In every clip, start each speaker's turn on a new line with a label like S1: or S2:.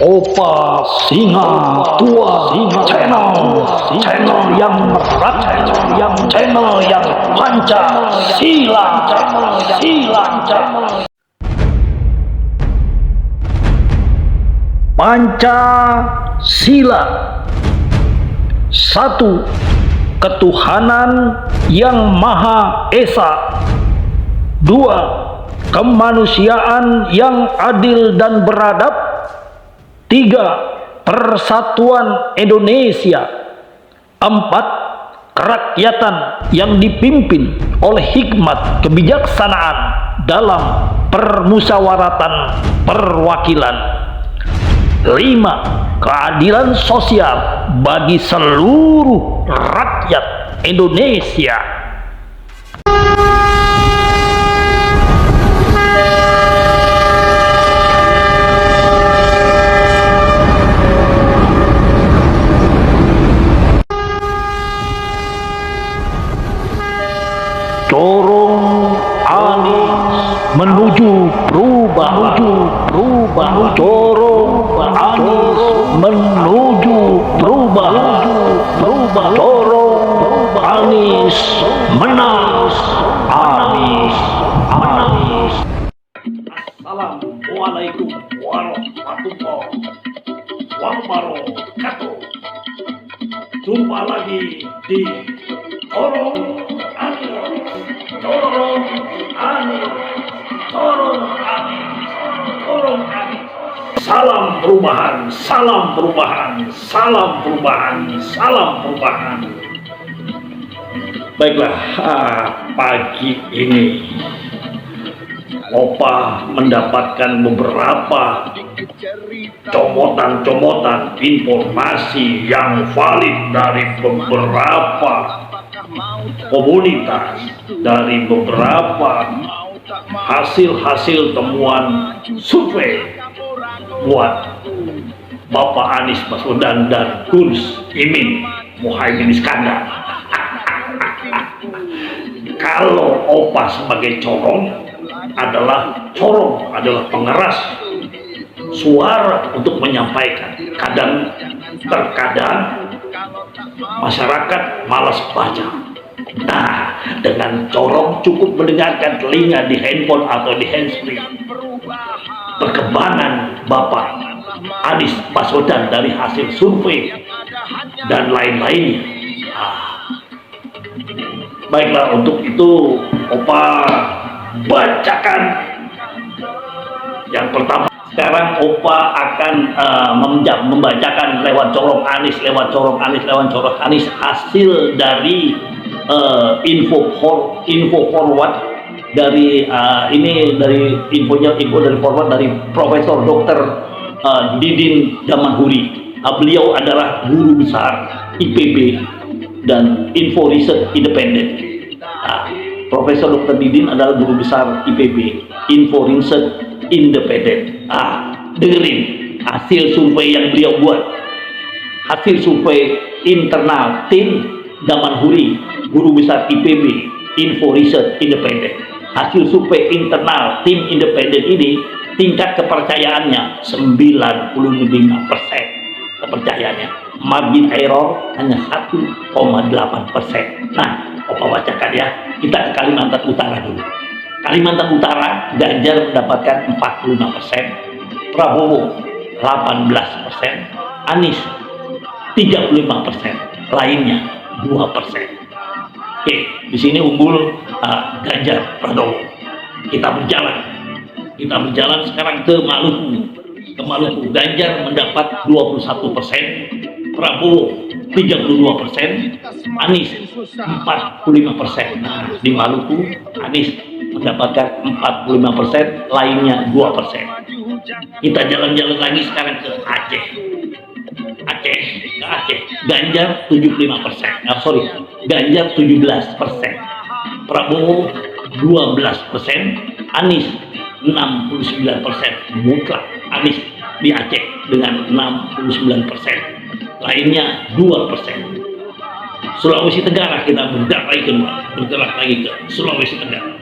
S1: Opa Singa Tua channel yang channel yang Pancasila. Pancasila. 1. Ketuhanan yang Maha Esa. 2. Kemanusiaan yang adil dan beradab. 3. Persatuan Indonesia. 4. Kerakyatan yang dipimpin oleh hikmat kebijaksanaan dalam permusyawaratan perwakilan. 5. Keadilan sosial bagi seluruh rakyat Indonesia. Corong Anies menuju perubahan. Corong Anies menuju perubahan. Corong Anies menang. Assalamualaikum warahmatullahi wabarakatuh. Jumpa lagi di Corong Anies. Salam perubahan. Baiklah, pagi ini Opa mendapatkan beberapa comotan informasi yang valid dari beberapa komunitas, dari beberapa hasil temuan survei buat Bapak Anies Baswedan dan Gus Muhaimin Iskandar. Kalau Opa sebagai corong adalah pengeras suara untuk menyampaikan. Terkadang masyarakat malas baca. Nah, dengan corong cukup mendengarkan telinga di handphone atau di handsfree perkembangan Bapak Anies Baswedan dari hasil survei dan lain-lainnya. Baiklah, untuk itu Opa bacakan yang pertama. Sekarang Opa akan membacakan lewat corong Anies hasil dari info forward dari info dari forward dari Profesor Dr. Didin Damanhuri. Beliau adalah guru besar IPB dan Info Research Independent. Profesor Dr. Didin adalah guru besar IPB, Info Research Independent. Dengerin hasil survei yang beliau buat. Hasil survei internal tim Damanhuri, guru besar IPB, Info Research Independent. Hasil survei internal tim independen ini tingkat kepercayaannya 95% kepercayaannya. Margin error hanya 1,8%. Nah, Opa bacakan ya. Kita ke Kalimantan Utara dulu. Kalimantan Utara, Ganjar mendapatkan 45%, Prabowo 18%, Anies 35%, lainnya 2%. Oke, di sini unggul Ganjar Pranowo. Kita berjalan sekarang ke Maluku. Ganjar mendapat 21%, Prabowo 32%, Anies 45%. Nah, di Maluku Anies mendapatkan 45%, lainnya 2%. Kita jalan-jalan lagi sekarang ke Aceh. Ganjar 75%. Ganjar 17%. Prabowo 12%, Anies 69%. Mutlak Anies di Aceh dengan 69%. Lainnya 2%. Sulawesi Tenggara, kita bergerak lagi ke Sulawesi Tenggara.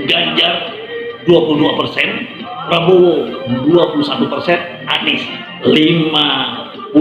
S1: Ganjar 22%, Prabowo 21%, Anies 56%,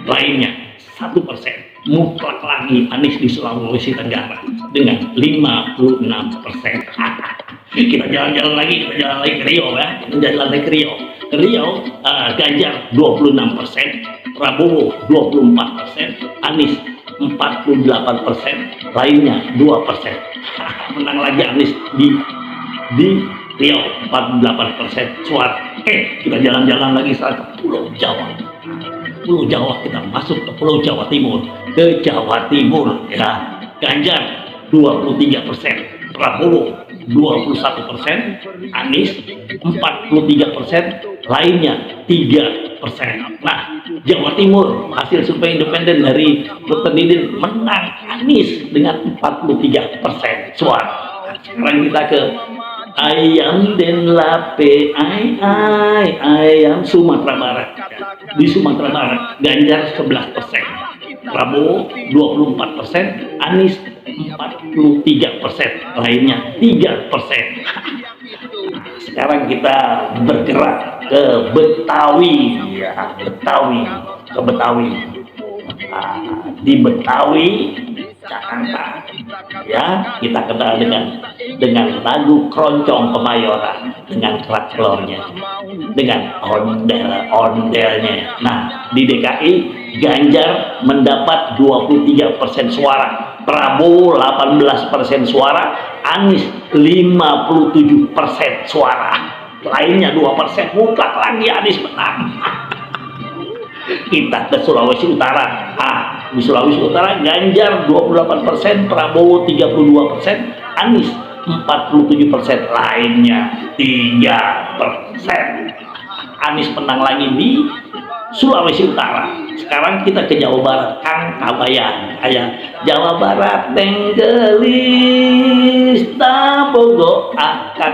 S1: lainnya 1%. Mutlak lagi Anies di Sulawesi Tenggara dengan 56%. Kita jalan-jalan lagi ke Riau ya. Kita jalan lagi ke Riau. Ganjar 26%, Prabowo 24%, Anies 48%, lainnya 2%. Menang lagi Anies di Riau 48% suara. Kita jalan-jalan lagi ke Pulau Jawa. Pulau Jawa, kita masuk ke Pulau Jawa Timur, ke Jawa Timur ya. Ganjar 23%, Prabowo 21%, Anies 43%, lainnya 3%. Nah, Jawa Timur hasil survei independen dari Dr. Didin menang Anies dengan 43% suara. Sekarang kita ke ayam den lape ayam Sumatera Barat. Di Sumatera Barat Ganjar 11%, Prabowo 24%, Anies 43%, lainnya 3%. Sekarang kita bergerak ke Betawi ya, ke Betawi. Di Betawi Jakarta ya, kita kenal dengan lagu Keroncong Kemayoran, dengan kerak-kelornya, dengan ondel-ondelnya. Nah, di DKI Ganjar mendapat 23% suara, Prabowo 18% suara, Anies 57% suara, lainnya 2%. Mutlak lagi Anies menang. Kita ke Sulawesi Utara. Di Sulawesi Utara Ganjar 28%, Prabowo 32%, Anies 47%, lainnya 3%. Anies menang lagi di Sulawesi Utara. Sekarang kita ke Jawa Barat, Kang Kabayan. Jawa Barat tenggelis tabogo akan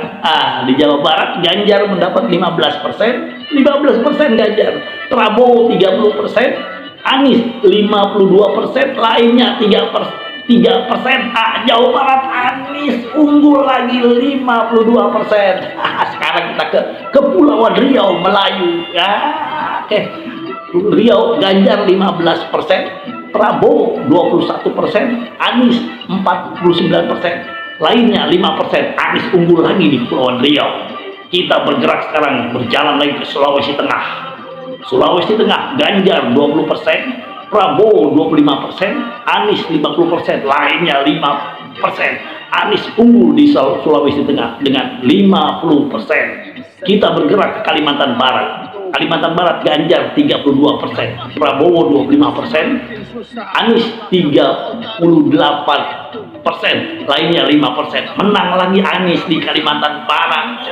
S1: di Jawa Barat Ganjar mendapat 15% Ganjar, Prabowo 30%, Anies 52%, lainnya 3%. Jawa Barat Anies unggul lagi 52%. Sekarang kita ke Kepulauan Riau, Melayu ya. Riau Ganjar 15%, Prabowo 21%, Anies 49%, lainnya 5%. Anies unggul lagi di Kepulauan Riau. Kita bergerak sekarang, berjalan lagi ke Sulawesi Tengah. Ganjar 20%, Prabowo 25%, Anies 50%, lainnya 5%. Anies unggul di Sulawesi Tengah dengan 50%. Kita bergerak ke Kalimantan Barat. Ganjar 32%, Prabowo 25%, Anies 38%, lainnya 5%. Menang lagi Anies di Kalimantan Barat.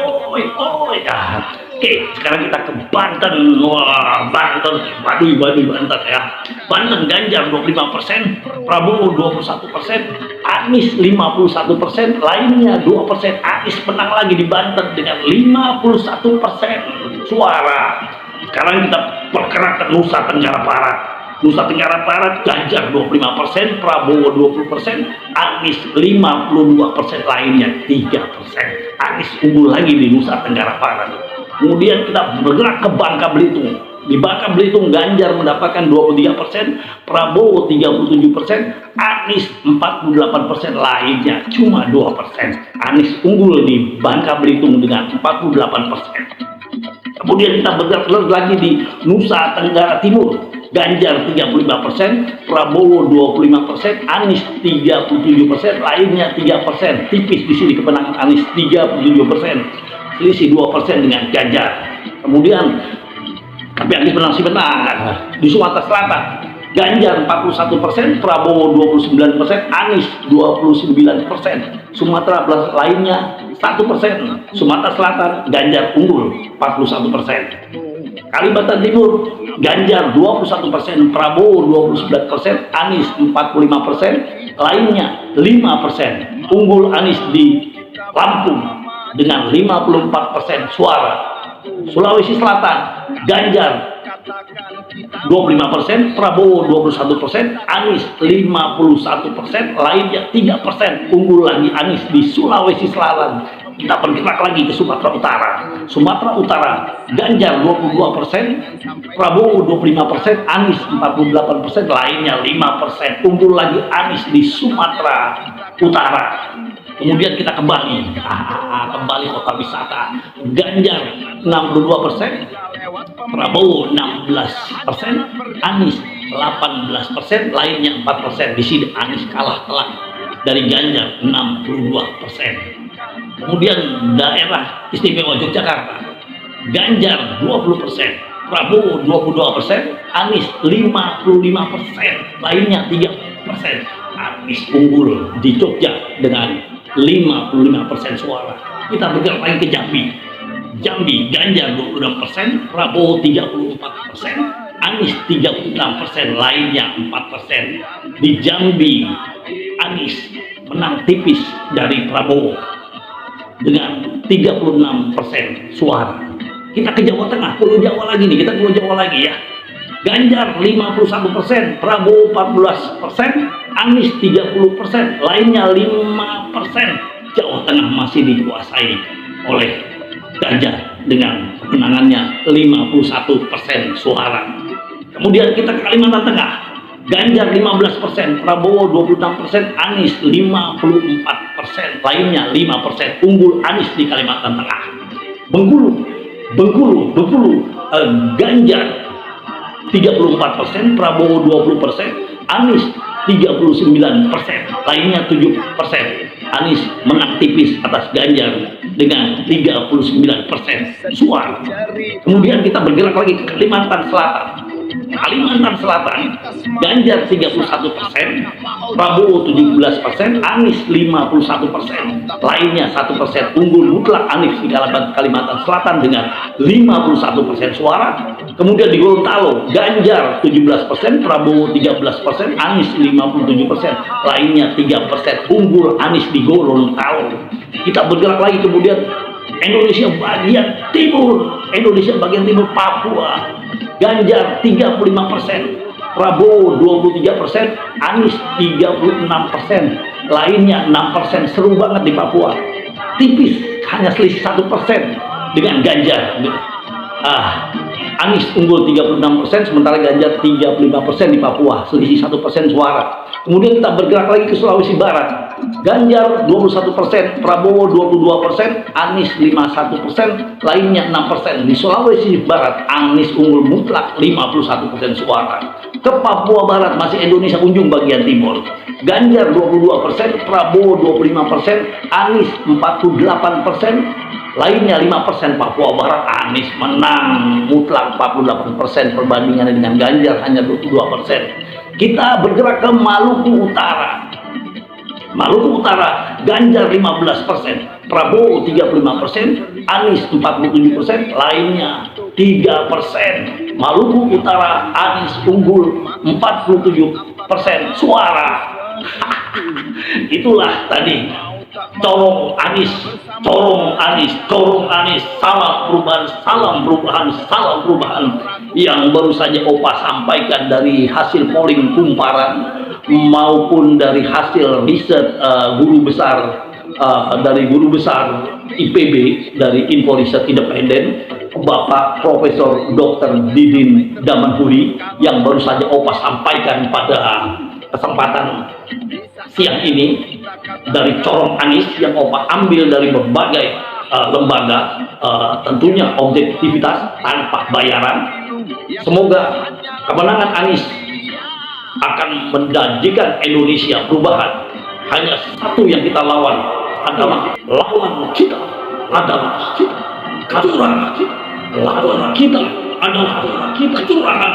S1: Sekarang kita ke Banten. Banten ya. Banten Ganjar 25%, Prabowo 21%, Anies 51%, lainnya 2%. Anies menang lagi di Banten dengan 51% suara. Sekarang kita bergerak ke Nusa Tenggara Barat. Ganjar 25%, Prabowo 20%, Anies 52%, lainnya 3%. Anies unggul lagi di Nusa Tenggara Barat. Kemudian kita bergerak ke Bangka Belitung. Di Bangka Belitung Ganjar mendapatkan 23%, Prabowo 37%, Anies 48%, lainnya cuma 2%. Anies unggul di Bangka Belitung dengan 48%. Kemudian kita bergerak lagi di Nusa Tenggara Timur. Ganjar 35%, Prabowo 25%, Anies 37%, lainnya 3%. Tipis di sini kemenangan Anies 37%. Selisih 2% dengan Ganjar. Kemudian tapi Anies menang di Sumatera Selatan. Ganjar 41%, Prabowo 29%, Anies 29%. Sumatera lainnya 1%. Sumatera Selatan Ganjar unggul 41%. Kalimantan Timur Ganjar 21%, Prabowo 29%, Anies 45%, lainnya 5%. Unggul Anies di Lampung dengan 54% suara. Sulawesi Selatan Ganjar 25%, Prabowo 21%, Anies 51%, lainnya 3%. Unggul lagi Anies di Sulawesi Selatan Kita bergerak lagi ke Sumatera Utara. Sumatera Utara, Ganjar 22%, Prabowo 25%, Anies 48%, lainnya 5%. Unggul lagi Anies di Sumatera Utara. Kemudian kita kembali kota wisata. Ganjar 62%, Prabowo 16%, Anies 18%, lainnya 4%. Di sini Anies kalah telak dari Ganjar 62%. Kemudian daerah istimewa Yogyakarta, Ganjar 20%, Prabowo 22%, Anies 55%, lainnya 3%. Anies unggul di Jogja dengan 55% suara. Kita bergerak lagi ke Jambi. Jambi, Ganjar 26%, Prabowo 34%, Anies 36%, lainnya 4%. Di Jambi, Anies menang tipis dari Prabowo dengan 36% suara. Kita ke Jawa Tengah, Pulau Jawa lagi nih, kita Pulau Jawa lagi ya. Ganjar 51%, Prabowo 14%, Anies 30%, lainnya 5%. Jawa Tengah masih dikuasai oleh Ganjar dengan kemenangannya 51% suara. Kemudian kita ke Kalimantan Tengah. Ganjar 15%, Prabowo 26%, Anies 54%, lainnya 5%. Unggul Anies di Kalimantan Tengah. Bengkulu, Ganjar 34%, Prabowo 20%, Anies 39%, lainnya 7%. Anies menang tipis atas Ganjar dengan 39% suara. Kemudian kita bergerak lagi ke Kalimantan Selatan. Kalimantan Selatan, Ganjar 31%, Prabowo 17%, Anies 51%, lainnya 1%. Unggul mutlak Anies di Kalimantan Selatan dengan 51% suara. Kemudian di Gorontalo, Ganjar 17%, Prabowo 13%, Anies 57%, lainnya 3%. Unggul Anies di Gorontalo. Kita bergerak lagi kemudian Indonesia bagian timur, Papua. Ganjar 35%, Prabowo 23%, Anies 36%, lainnya 6%. Seru banget di Papua. Tipis, hanya selisih 1% dengan Ganjar. Anies unggul 36%, sementara Ganjar 35% di Papua, selisih 1% suara. Kemudian kita bergerak lagi ke Sulawesi Barat. Ganjar 21%, Prabowo 22%, Anies 51%, lainnya 6%. Di Sulawesi Barat, Anies unggul mutlak 51% suara. Ke Papua Barat, masih Indonesia ujung bagian timur. Ganjar 22%, Prabowo 25%, Anies 48%, lainnya 5%. Papua Barat, Anies menang mutlak 48%, perbandingannya dengan Ganjar hanya 22%. Kita bergerak ke Maluku Utara. Maluku Utara, Ganjar 15%, Prabowo 35%, Anies 47%, lainnya 3%. Maluku Utara, Anies unggul 47% suara. Itulah tadi corong Anies, salam perubahan yang baru saja Opa sampaikan dari hasil polling kumparan maupun dari hasil riset guru besar IPB dari Info Riset Independen, Bapak Profesor Dr. Didin Damanhuri, yang baru saja Opa sampaikan pada kesempatan siang ini dari corong Anies yang Opa ambil dari berbagai lembaga, tentunya objektivitas tanpa bayaran. Semoga kemenangan Anies akan menjanjikan Indonesia perubahan. Hanya satu yang kita lawan adalah kecurangan.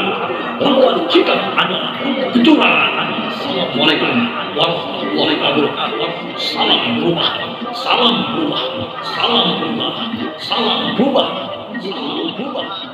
S1: Lawan kita adalah kecurangan. Assalamualaikum warahmatullahi wabarakatuh. Salam perubahan, salam perubahan, salam perubahan, salam perubahan, salam perubahan.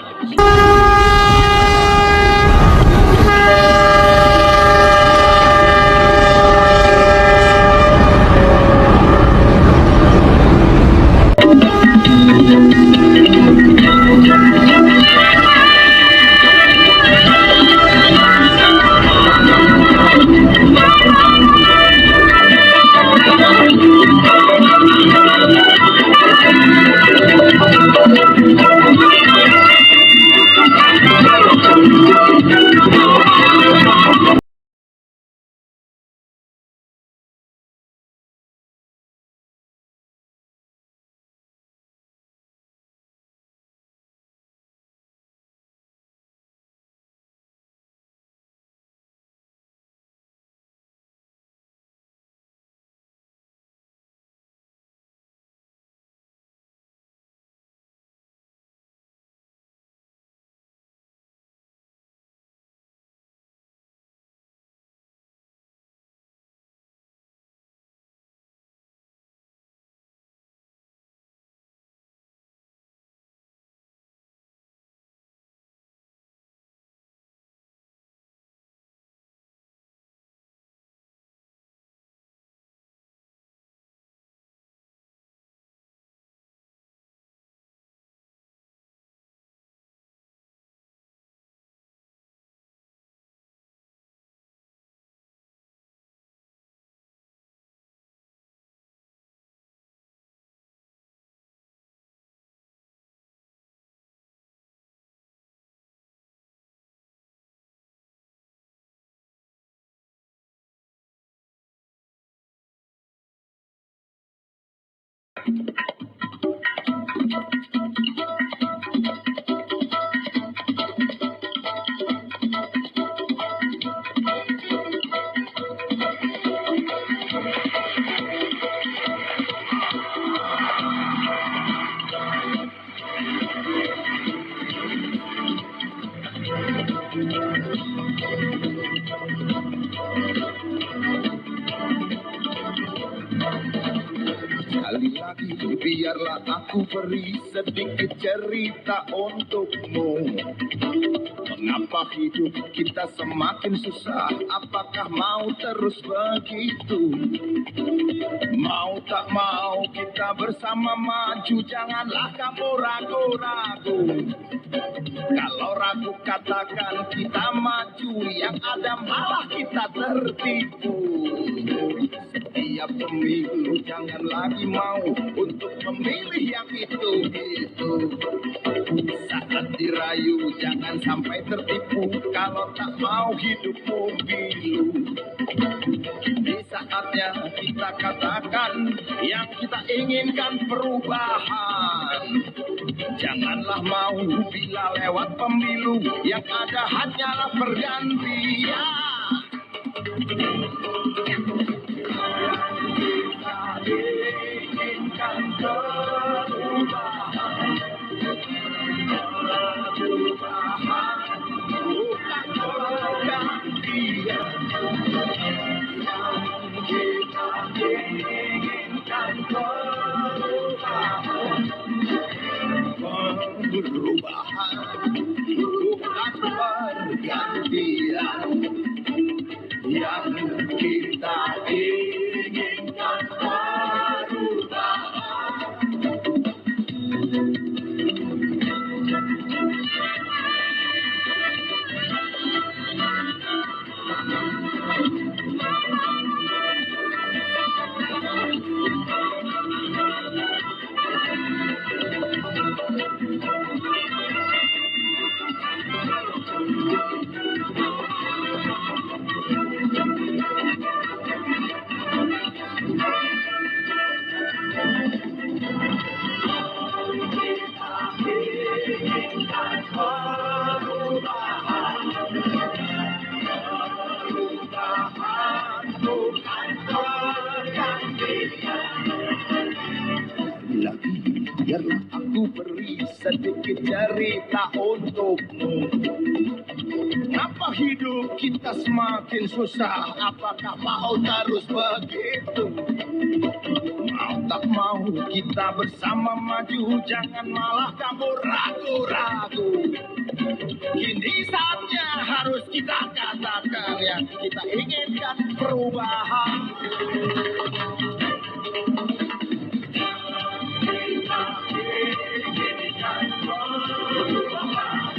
S2: Sekali lagi biarlah aku beri sedikit cerita untukmu. Mengapa hidup kita semakin susah? Apakah mau terus begitu? Mau tak mau kita bersama maju. Janganlah kamu ragu-ragu. Kalau ragu katakan kita maju, yang ada malah kita tertipu. Setiap pemilu jangan lagi mau untuk memilih yang itu. Saat dirayu jangan sampai tertipu. Kalau tak mau hidupmu pilu. Di saatnya kita katakan yang kita inginkan perubahan. Janganlah mau bila lewat pemilu, yang ada hanyalah pergantian. Kita inginkan perubahan. Perubahan bukan pergantian. Yang kita inginkan perubahan. Perubahan bukan pergantian. Yang kita inginkan perubahan. Lagi biarlah aku beri sedikit cerita untukmu. Kenapa hidup kita semakin susah? Apakah mau terus begitu? Mau tak mau kita bersama maju. Jangan malah kamu ragu-ragu. Kini saatnya harus kita katakan yang kita inginkan perubahan. Kita inginkan perubahan.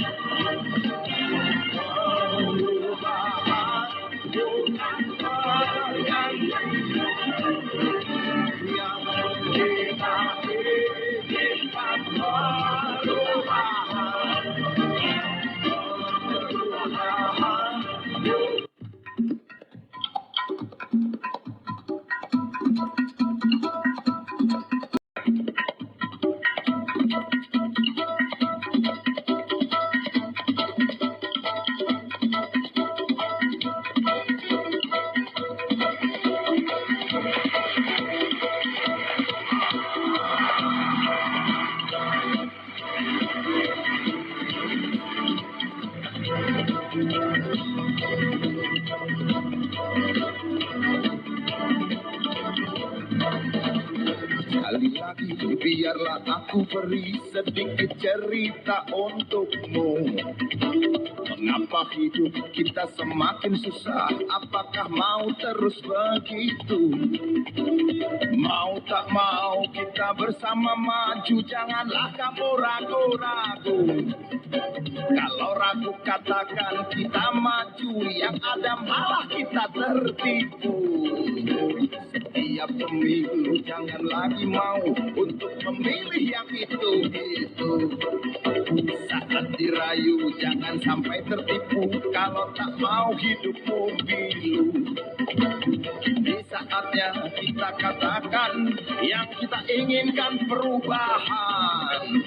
S2: Perubahan bukan pergantian. Yang kita inginkan perubahan. Perubahan. Sekali lagi biarlah aku beri sedikit cerita untukmu. Mengapa hidup kita semakin susah? Apakah mau terus begitu? Mau tak mau kita bersama maju. Janganlah kamu ragu-ragu. Kalau ragu katakan kita maju, yang ada malah kita tertipu. Setiap pemilu jangan lagi mau untuk memilih yang itu. Saat dirayu, jangan sampai tertipu. Kalau tak mau hidupmu pilu. Kini saatnya kita katakan yang kita inginkan perubahan.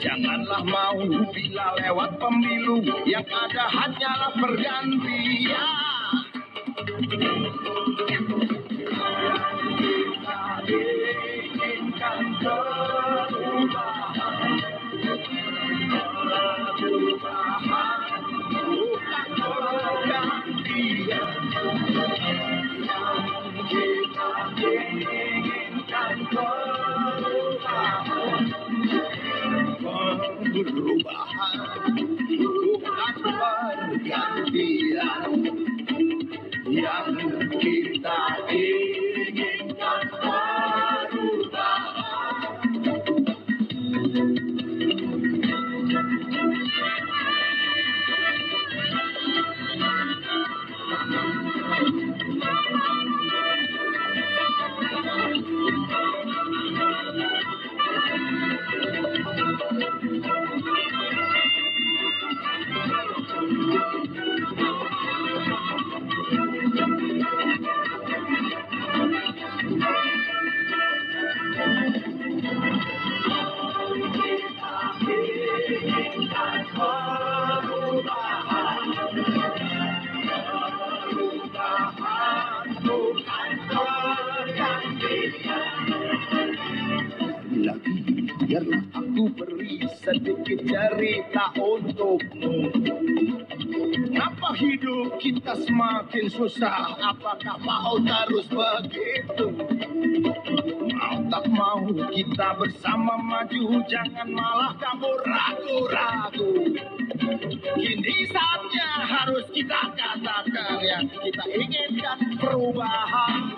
S2: Janganlah mau bila lewat pemilu, yang ada hanyalah pergantian. Kita inginkan perubahan. Perubahan bukan pergantian. Yang kita inginkan perubahan. Perubahan bukan pergantian. Yang kita inginkan perubahan. Lagi biarlah aku beri sedikit cerita untukmu. Kenapa hidup kita semakin susah? Apakah mau terus begitu? Mau tak mau kita bersama maju, jangan malah kamu ragu-ragu. Kini saatnya harus kita katakan yang kita inginkan perubahan.